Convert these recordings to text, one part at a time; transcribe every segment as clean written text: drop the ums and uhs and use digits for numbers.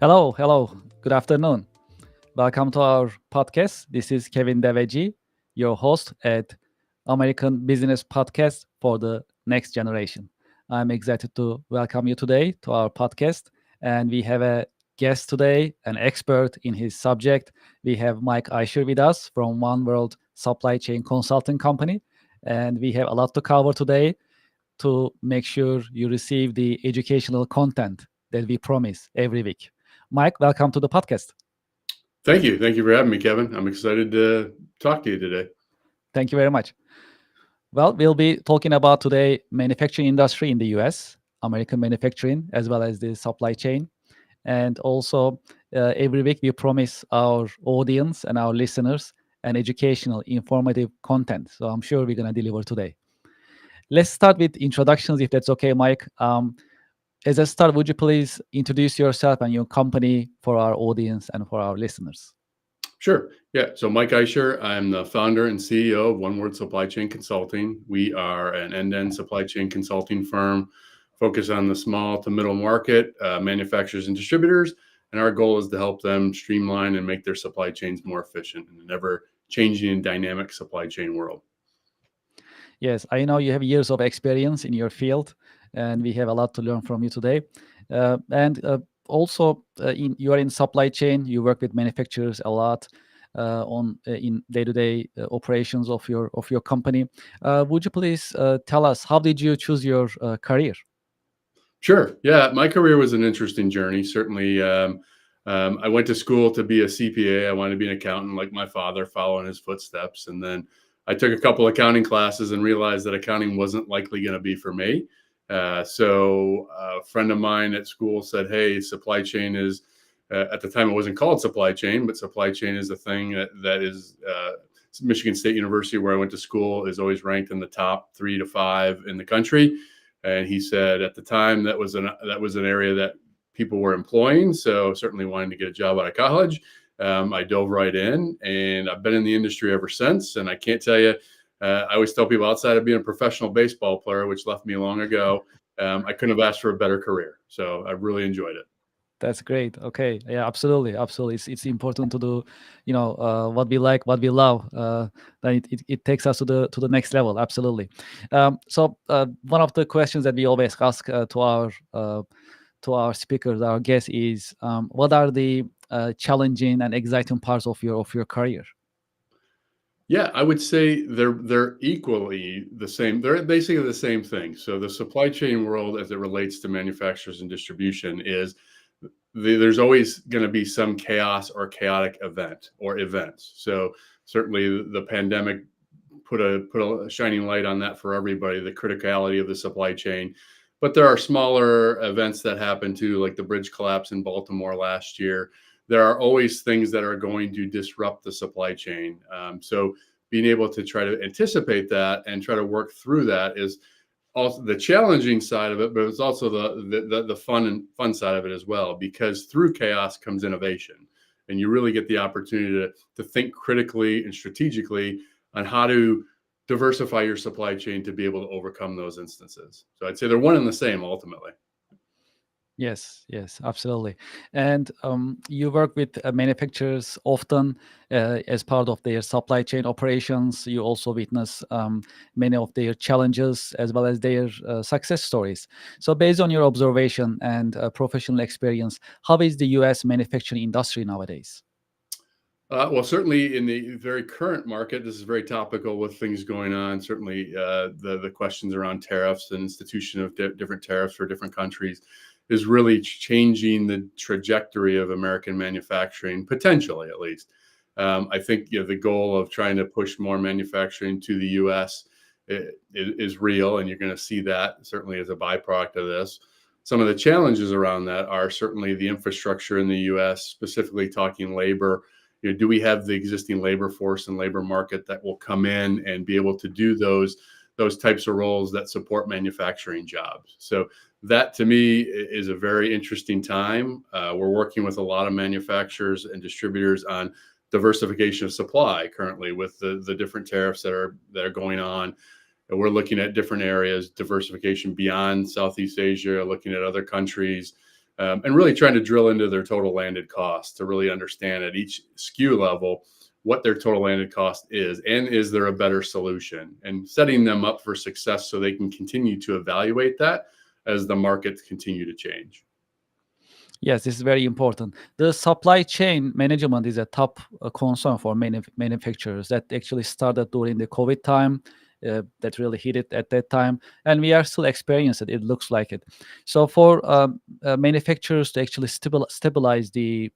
Hello, hello. Good afternoon. Welcome to our podcast. This is Kevin Deveji, your host at American Business Podcast for the Next Generation. I'm excited to welcome you today to our podcast. And we have a guest today, an expert in his subject. We have Mike Aisher with us from One World Supply Chain Consulting Company. And we have a lot to cover today to make sure you receive the educational content that we promise every week. Mike, welcome to the podcast. Thank you. Thank you for having me, Kevin. I'm excited to talk to you today. Thank you very much. Well, we'll be talking about today manufacturing industry in the US, American manufacturing, as well as the supply chain. And also, every week we promise our audience and our listeners an educational, informative content. So I'm sure we're going to deliver today. Let's start with introductions, if that's okay, Mike. As a start, would you please introduce yourself and your company for our audience and for our listeners? Sure. Yeah. So, Mike Aisher, I'm the founder and CEO of One Word Supply Chain Consulting. We are an end-to-end supply chain consulting firm focused on the small to middle market manufacturers and distributors. And our goal is to help them streamline and make their supply chains more efficient in an ever changing and dynamic supply chain world. Yes, I know you have years of experience in your field, and we have a lot to learn from you today. And also, you are in supply chain. You work with manufacturers a lot on in day-to-day operations of your company. Would you please tell us how did you choose your career? Sure. Yeah, my career was an interesting journey. Certainly, I went to school to be a CPA. I wanted to be an accountant, like my father, following his footsteps. And then I took a couple accounting classes and realized that accounting wasn't likely going to be for me. So a friend of mine at school said, "Hey, supply chain is." At the time, it wasn't called supply chain, but supply chain is a thing that is. Michigan State University, where I went to school, is always ranked in the top 3 to 5 in the country. And he said at the time that was an area that people were employing. So certainly wanting to get a job out of college, I dove right in, and I've been in the industry ever since. And I can't tell you, I always tell people outside of being a professional baseball player, which left me long ago, I couldn't have asked for a better career. So I really enjoyed it. That's great. Okay, yeah, absolutely, absolutely. It's important to do, what we like, what we love. Then it takes us to the next level. Absolutely. So one of the questions that we always ask to our speakers, our guests, is what are the challenging and exciting parts of your career? Yeah, I would say they're equally the same. They're basically the same thing. So the supply chain world, as it relates to manufacturers and distribution, is there's always going to be some chaos or chaotic event or events. So certainly the pandemic put a shining light on that for everybody, the criticality of the supply chain. But there are smaller events that happen too, like the bridge collapse in Baltimore last year. There are always things that are going to disrupt the supply chain. So being able to try to anticipate that and try to work through that is also the challenging side of it, but it's also the fun side of it as well, because through chaos comes innovation, and you really get the opportunity to think critically and strategically on how to diversify your supply chain to be able to overcome those instances. So I'd say they're one and the same ultimately. Yes, yes, absolutely. And you work with manufacturers often as part of their supply chain operations. You also witness many of their challenges as well as their success stories. So, based on your observation and professional experience, how is the US manufacturing industry nowadays? Well, certainly in the very current market, this is very topical with things going on. Certainly, the questions around tariffs and institution of different tariffs for different countries is really changing the trajectory of American manufacturing, potentially at least. I think the goal of trying to push more manufacturing to the U.S. Is real, and you're going to see that certainly as a byproduct of this. Some of the challenges around that are certainly the infrastructure in the U.S., specifically talking labor. Do we have the existing labor force and labor market that will come in and be able to do those types of roles that support manufacturing jobs? So that to me is a very interesting time. We're working with a lot of manufacturers and distributors on diversification of supply currently with the different tariffs that are going on. And we're looking at different areas, diversification beyond Southeast Asia, looking at other countries. and really trying to drill into their total landed cost to really understand at each SKU level what their total landed cost is, and is there a better solution, and setting them up for success so they can continue to evaluate that as the markets continue to change. Yes, this is very important. The supply chain management is a top concern for many manufacturers that actually started during the COVID time. That really hit it at that time, and we are still experiencing it. It looks like it. So for manufacturers to actually stabilize the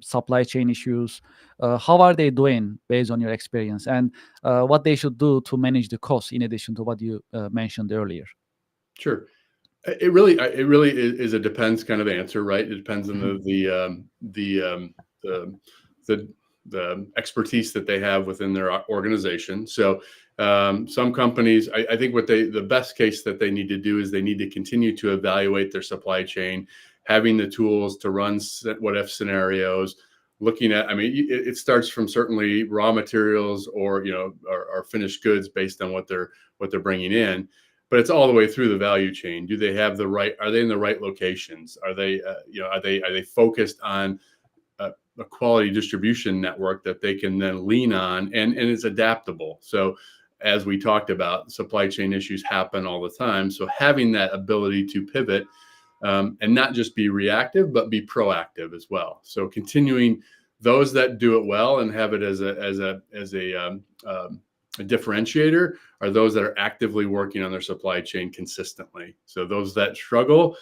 supply chain issues, how are they doing based on your experience, and what they should do to manage the cost in addition to what you mentioned earlier? Sure. It really is a depends kind of answer, right? It depends on Mhm. the the expertise that they have within their organization. So some companies, I think the best case that they need to do is they need to continue to evaluate their supply chain, having the tools to run what if scenarios. Looking at, I mean, it starts from certainly raw materials or or finished goods based on what they're bringing in, but it's all the way through the value chain. Do they have the right? Are they in the right locations? Are they, are they focused on a quality distribution network that they can then lean on, and it's adaptable. So as we talked about, supply chain issues happen all the time. So having that ability to pivot, and not just be reactive, but be proactive as well. So continuing, those that do it well and have it as a differentiator are those that are actively working on their supply chain consistently. So those that struggle,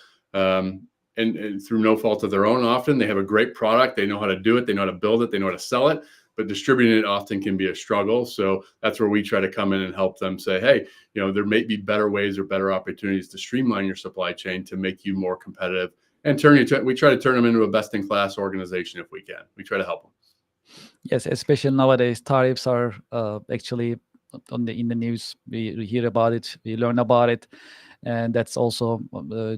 and through no fault of their own, often they have a great product, they know how to do it, they know how to build it, they know how to sell it, but distributing it often can be a struggle. So that's where we try to come in and help them say, hey, there may be better ways or better opportunities to streamline your supply chain to make you more competitive, and we try to turn them into a best-in-class organization if we can. We try to help them. Yes, especially nowadays, tariffs are actually in the news. We hear about it, we learn about it, and that's also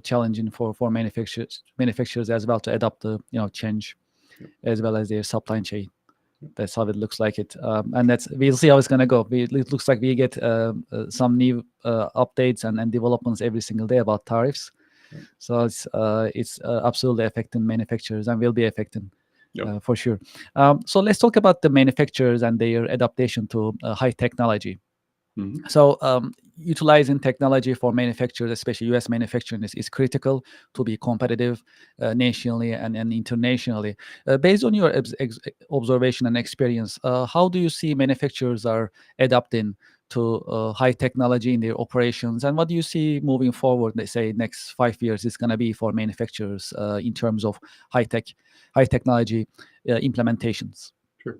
challenging for manufacturers as well to adapt the change, as well as their supply chain. That's how it looks like it, and we'll see how it's gonna go. It looks like we get some new updates and developments every single day about tariffs. So it's absolutely affecting manufacturers and will be affecting. Yep. For sure. So let's talk about the manufacturers and their adaptation to high technology. Mhm. So utilizing technology for manufacturers, especially U.S. manufacturing, is critical to be competitive nationally and internationally. Based on your observation and experience, how do you see manufacturers are adapting to high technology in their operations, and what do you see moving forward? Let's say next 5 years is going to be for manufacturers in terms of high technology implementations. Sure.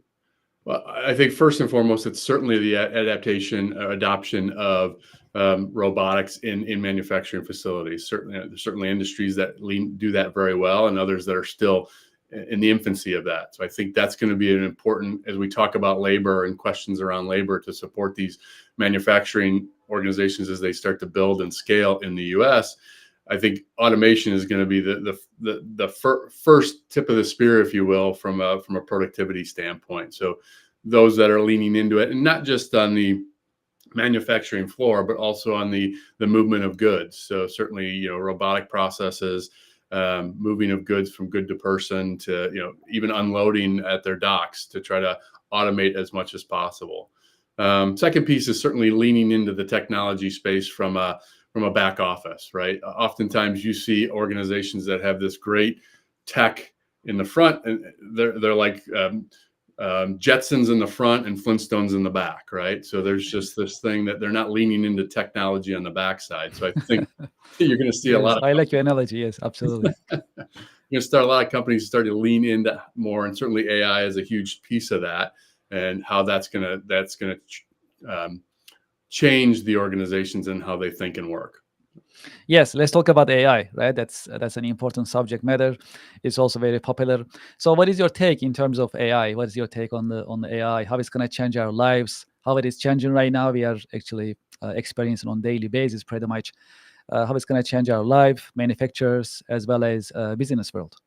Well, I think first and foremost, it's certainly the adoption of robotics in manufacturing facilities. Certainly, there's certainly industries that do that very well, and others that are still in the infancy of that. So I think that's going to be an important, as we talk about labor and questions around labor to support these manufacturing organizations as they start to build and scale in the U.S. I think automation is going to be the first tip of the spear, if you will, from a productivity standpoint. So those that are leaning into it, and not just on the manufacturing floor, but also on the movement of goods. So certainly, robotic processes, moving of goods from good to person to even unloading at their docks to try to automate as much as possible. Second piece is certainly leaning into the technology space from a back office, right? Oftentimes you see organizations that have this great tech in the front, and they're like Jetsons in the front and Flintstones in the back, right? So there's just this thing that they're not leaning into technology on the backside. So I think you're going to see a Yes, lot of I like your analogy. Yes, absolutely. you're going to start a lot of companies starting to lean into more, and certainly AI is a huge piece of that, and how that's going to change the organizations and how they think and work. Yes, let's talk about AI, right? That's an important subject matter. It's also very popular. So what is your take in terms of AI? What is your take on the AI? How it's going to change our lives? How it is changing right now? We are actually experiencing on daily basis pretty much how it's going to change our life, manufacturers, as well as business world.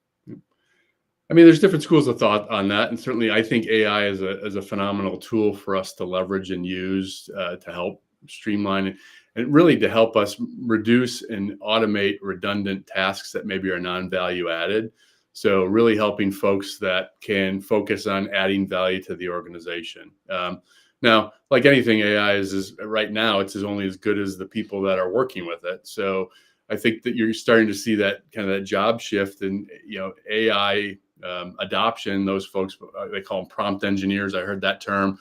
I mean, there's different schools of thought on that, and certainly I think AI is a phenomenal tool for us to leverage and use to help streamline and really to help us reduce and automate redundant tasks that maybe are non-value added. So really helping folks that can focus on adding value to the organization. Now, like anything, AI is right now, it's only as good as the people that are working with it. So I think that you're starting to see that kind of that job shift, and AI adoption. Those folks, they call them prompt engineers. I heard that term.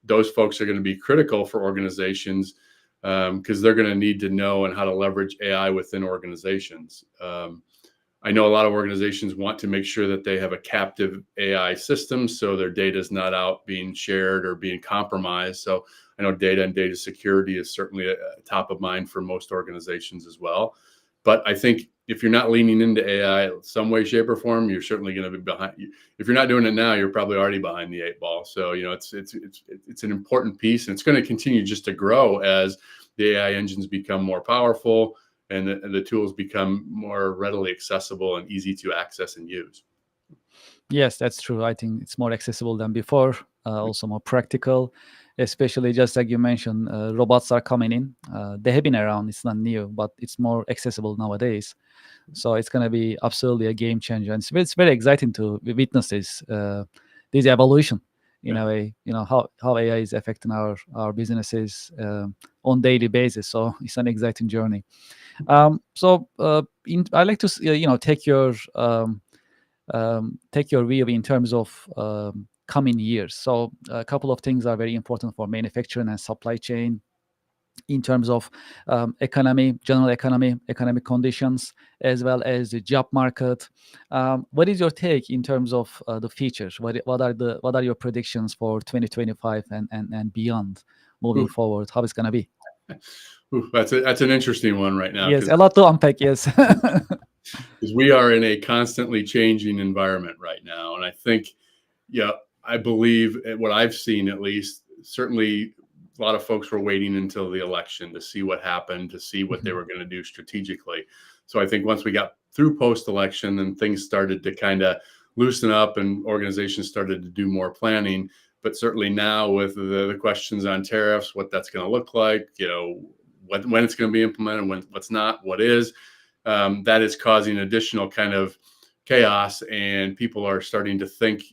Those folks are going to be critical for organizations because they're going to need to know and how to leverage AI within organizations. I know a lot of organizations want to make sure that they have a captive AI system so their data is not out being shared or being compromised. So I know data and data security is certainly a top of mind for most organizations as well. But I think if you're not leaning into AI some way, shape, or form, you're certainly going to be behind. If you're not doing it now, you're probably already behind the eight ball. So it's an important piece, and it's going to continue just to grow as the AI engines become more powerful and the tools become more readily accessible and easy to access and use. Yes, that's true. I think it's more accessible than before, also more practical, especially just like you mentioned, robots are coming in. They have been around, it's not new, but it's more accessible nowadays. So it's going to be absolutely a game changer. And it's very exciting to witness this evolution in a way, how AI is affecting our businesses on daily basis. So it's an exciting journey. I like to take your view in terms of coming years. So a couple of things are very important for manufacturing and supply chain in terms of economy, general economy, economic conditions, as well as the job market. What is your take in terms of the features? What are your predictions for 2025 and beyond moving forward? How it's going to be? That's an interesting one right now. Yes, a lot to unpack. Yes. Because we are in a constantly changing environment right now. And I think, I believe what I've seen, at least, certainly a lot of folks were waiting until the election to see what happened, to see what they were going to do strategically. So I think once we got through post-election and things started to kind of loosen up and organizations started to do more planning. But certainly now with the questions on tariffs, what that's going to look like, when it's going to be implemented, what's not, what is, that is causing additional kind of chaos, and people are starting to think,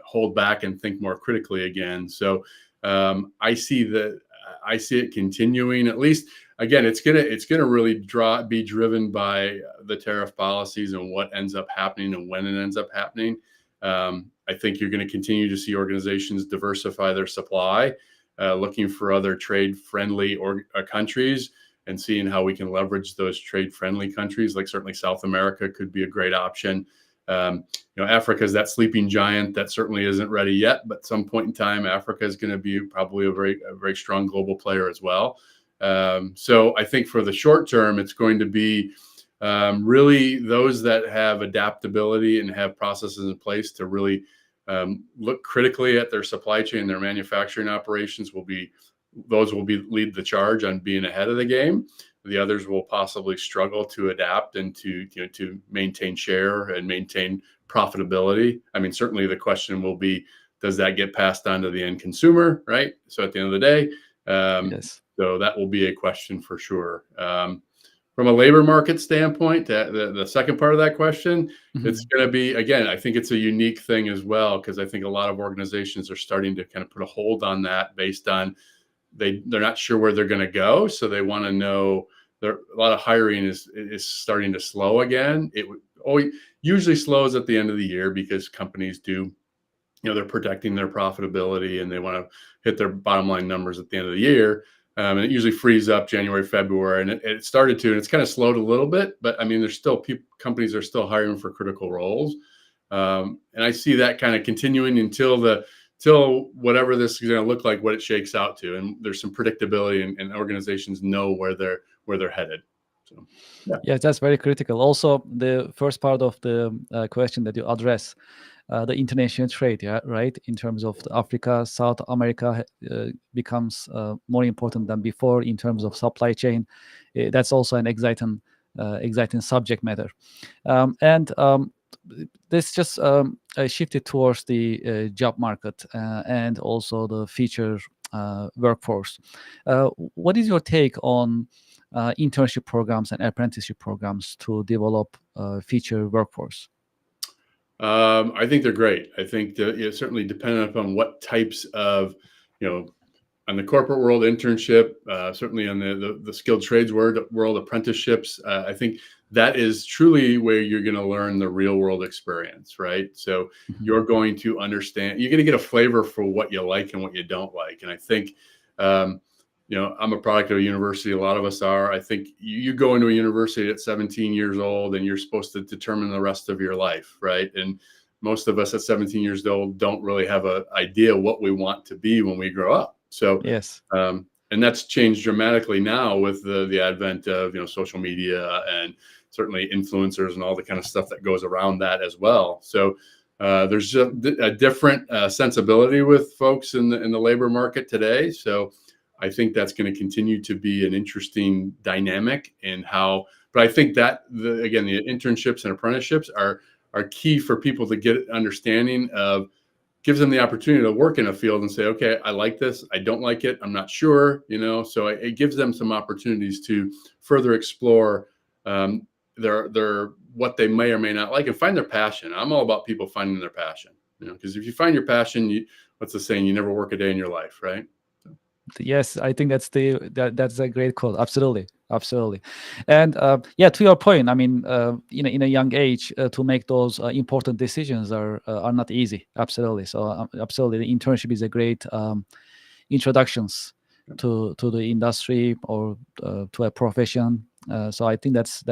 hold back and think more critically again. So I see it continuing. At least, again, it's gonna really be driven by the tariff policies and what ends up happening and when it ends up happening. I think you're going to continue to see organizations diversify their supply, looking for other trade-friendly countries, and seeing how we can leverage those trade-friendly countries. Like certainly South America could be a great option. Africa is that sleeping giant that certainly isn't ready yet, but at some point in time, Africa is going to be probably a very strong global player as well. So I think for the short term, it's going to be really those that have adaptability and have processes in place to really look critically at their supply chain, their manufacturing operations will lead the charge on being ahead of the game. The others will possibly struggle to adapt and to maintain share and maintain profitability. I mean, certainly the question will be, does that get passed on to the end consumer, right? So at the end of the day, yes. So that will be a question for sure. From a labor market standpoint, the second part of that question, it's going to be, again, I think it's a unique thing as well, because I think a lot of organizations are starting to kind of put a hold on that based on they're not sure where they're going to go. So they want to know a lot of hiring is starting to slow again. It usually slows at the end of the year because companies do, they're protecting their profitability and they want to hit their bottom line numbers at the end of the year. And it usually frees up January, February, and it started to, and it's kind of slowed a little bit, but I mean, there's still companies are still hiring for critical roles. And I see that kind of continuing until whatever this is going to look like, what it shakes out to. And there's some predictability and organizations know where they're headed. So, yeah, that's very critical. Also, the first part of the question that you address, the international trade, right? In terms of Africa, South America becomes more important than before in terms of supply chain. That's also an exciting subject matter. This just shifted towards the job market and also the feature workforce. What is your take on internship programs and apprenticeship programs to develop future workforce? I think they're great. I think that it's certainly dependent upon what types of, on the corporate world, internship, certainly on the skilled trades world, apprenticeships. I think that is truly where you're going to learn the real world experience, right? So Mhm. you're going to understand, you're going to get a flavor for what you like and what you don't like. And I think, I'm a product of a university. A lot of us are. I think you go into a university at 17 years old and you're supposed to determine the rest of your life, right? And most of us at 17 years old don't really have an idea what we want to be when we grow up. So, Yes. and that's changed dramatically now with the advent of social media and certainly influencers and all the kind of stuff that goes around that as well. So there's just a different sensibility with folks in the labor market today. So I think that's going to continue to be an interesting dynamic in how. But I think that again, the internships and apprenticeships are key for people to get understanding of, gives them the opportunity to work in a field and say, okay, I like this, I don't like it, I'm not sure, so it gives them some opportunities to further explore their what they may or may not like and find their passion. I'm all about people finding their passion, because if you find your passion, what's the saying, you never work a day in your life, right? Yes, I think that's a great quote. Absolutely, absolutely. And yeah, to your point, I mean, in a young age, to make those important decisions are not easy. Absolutely. So absolutely, the internship is a great introductions to the industry or to a profession. So I think that's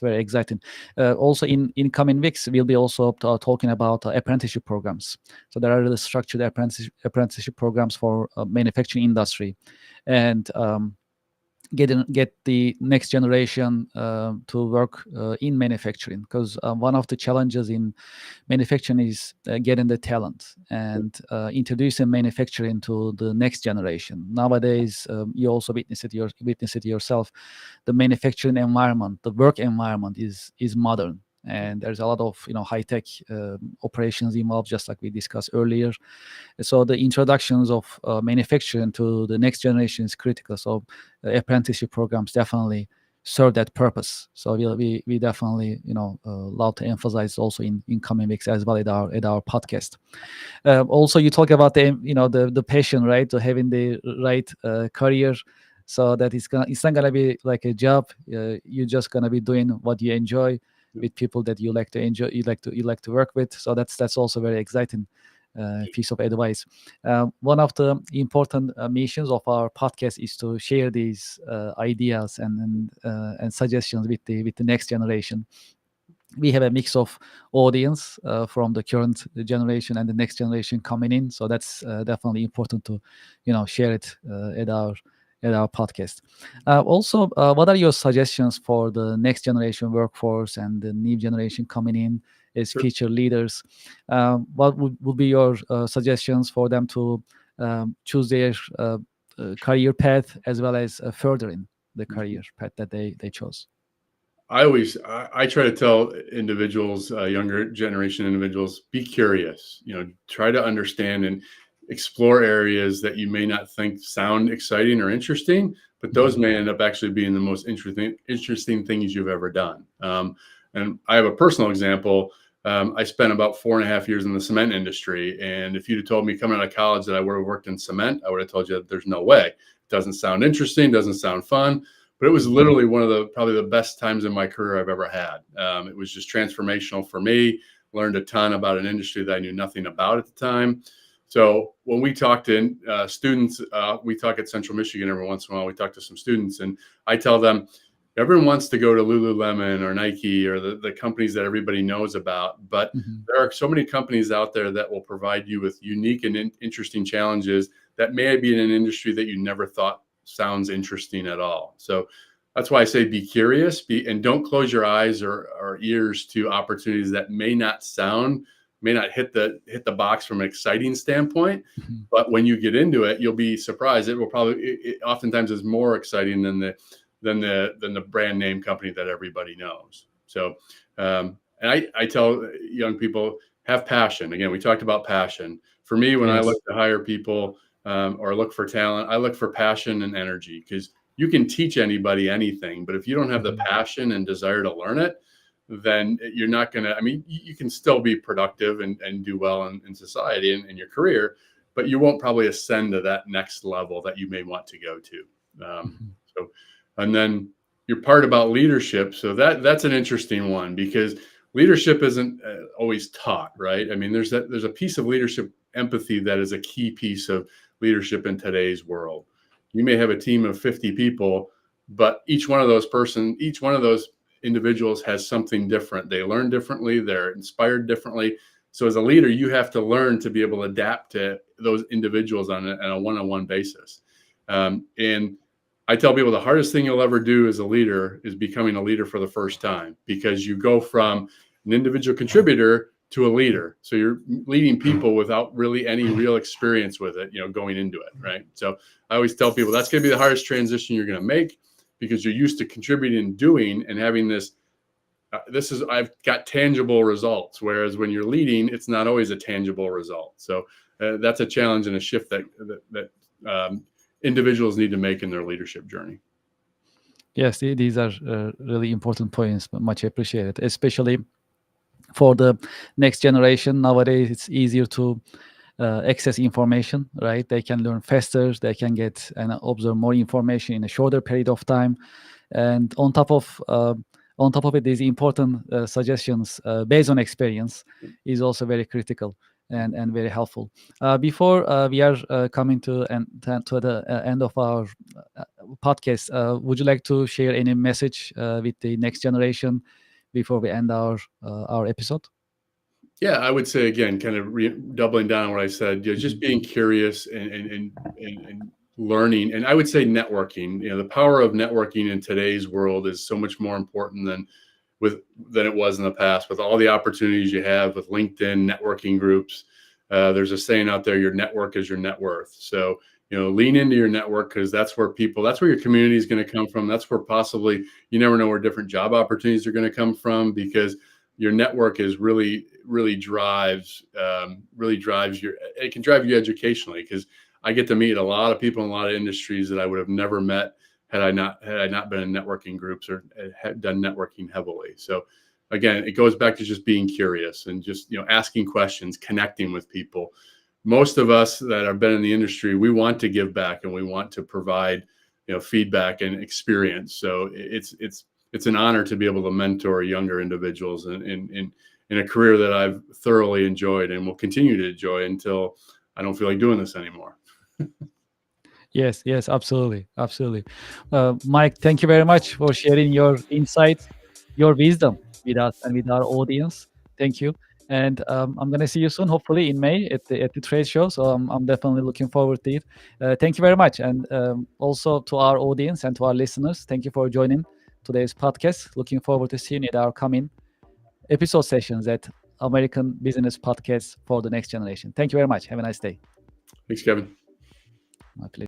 very exciting. Also, in coming weeks, we'll be also talking about apprenticeship programs. So there are really structured apprenticeship programs for manufacturing industry, and get the next generation to work in manufacturing, because one of the challenges in manufacturing is getting the talent and introducing manufacturing to the next generation. Nowadays, you also witness it yourself. The manufacturing environment, the work environment is modern, and there's a lot of high tech operations involved, just like we discussed earlier. So the introductions of manufacturing to the next generation is critical. So apprenticeship programs definitely serve that purpose. So we definitely love to emphasize also in coming weeks as well at our podcast. Also, you talk about the passion, right? To having the right career, so that it's not gonna be like a job. You're just gonna be doing what you enjoy with people that you like to enjoy, you like to work with. So that's also very exciting piece of advice. One of the important missions of our podcast is to share these ideas and suggestions with the next generation. We have a mix of audience from the current generation and the next generation coming in, so that's definitely important to share it at our podcast. Also, what are your suggestions for the next generation workforce and the new generation coming in as Sure. future leaders? What would be your suggestions for them to choose their career path, as well as furthering the career path that they chose? I try to tell individuals, younger generation individuals, be curious, try to understand and explore areas that you may not think sound exciting or interesting, but those Mhm. may end up actually being the most interesting things you've ever done. And I have a personal example. I spent about 4.5 years in the cement industry. And if you'd have told me coming out of college that I would have worked in cement, I would have told you that there's no way. It doesn't sound interesting, doesn't sound fun. But it was literally one of probably the best times in my career I've ever had. It was just transformational for me. Learned a ton about an industry that I knew nothing about at the time. So when we talk to students, we talk at Central Michigan every once in a while. We talk to some students, and I tell them, everyone wants to go to Lululemon or Nike or the companies that everybody knows about, but Mhm. there are so many companies out there that will provide you with unique and interesting challenges that may be in an industry that you never thought sounds interesting at all. So that's why I say be curious, and don't close your eyes or ears to opportunities that may not hit the box from an exciting standpoint. Mhm. But when you get into it, you'll be surprised. It will probably it oftentimes is more exciting than the brand name company that everybody knows. So and I tell young people, have passion. Again, we talked about passion. For me, when I look Yes. to hire people, or look for talent. I look for passion and energy, because you can teach anybody anything, but if you don't have the passion and desire to learn it, then you're not going to, I mean, you can still be productive and do well in society and in your career, but you won't probably ascend to that next level that you may want to go to. So, and then your part about leadership. So that's an interesting one, because leadership isn't always taught, right? I mean, there's a piece of leadership, empathy, that is a key piece of leadership in today's world. You may have a team of 50 people, but each one of those individuals has something different. They learn differently. They're inspired differently. So as a leader, you have to learn to be able to adapt to those individuals on a one-on-one basis. And I tell people the hardest thing you'll ever do as a leader is becoming a leader for the first time, because you go from an individual contributor to a leader. So you're leading people without really any real experience with it, going into it, right? So I always tell people that's going to be the hardest transition you're going to make, because you're used to contributing and doing and having I've got tangible results. Whereas when you're leading, it's not always a tangible result. So that's a challenge and a shift that individuals need to make in their leadership journey. Yes, these are really important points, much appreciated, especially for the next generation. Nowadays, it's easier to access information, right? They can learn faster, they can get and observe more information in a shorter period of time. And on top of it, these important suggestions based on experience is also very critical and very helpful. Before we are coming to the end of our podcast, would you like to share any message with the next generation before we end our episode? Yeah, I would say, again, kind of doubling down on what I said, just being curious and learning. And I would say networking. The power of networking in today's world is so much more important than it was in the past. With all the opportunities you have with LinkedIn, networking groups, there's a saying out there: your network is your net worth. So lean into your network, because that's where your community is going to come from. That's where possibly, you never know where different job opportunities are going to come from, because your network is really drives it can drive you educationally, because I get to meet a lot of people in a lot of industries that I would have never met had I not been in networking groups or had done networking heavily. So again, it goes back to just being curious and just asking questions, connecting with people. Most of us that have been in the industry, we want to give back and we want to provide feedback and experience. So it's an honor to be able to mentor younger individuals in a career that I've thoroughly enjoyed and will continue to enjoy until I don't feel like doing this anymore. Yes, absolutely. Mike, thank you very much for sharing your insights, your wisdom with us and with our audience. Thank you. And I'm going to see you soon, hopefully in May at the trade show. So I'm definitely looking forward to it. Thank you very much. And also to our audience and to our listeners, thank you for joining today's podcast. Looking forward to seeing you at our coming episode sessions at American Business Podcast for the Next Generation. Thank you very much. Have a nice day. Thanks, Kevin. My pleasure.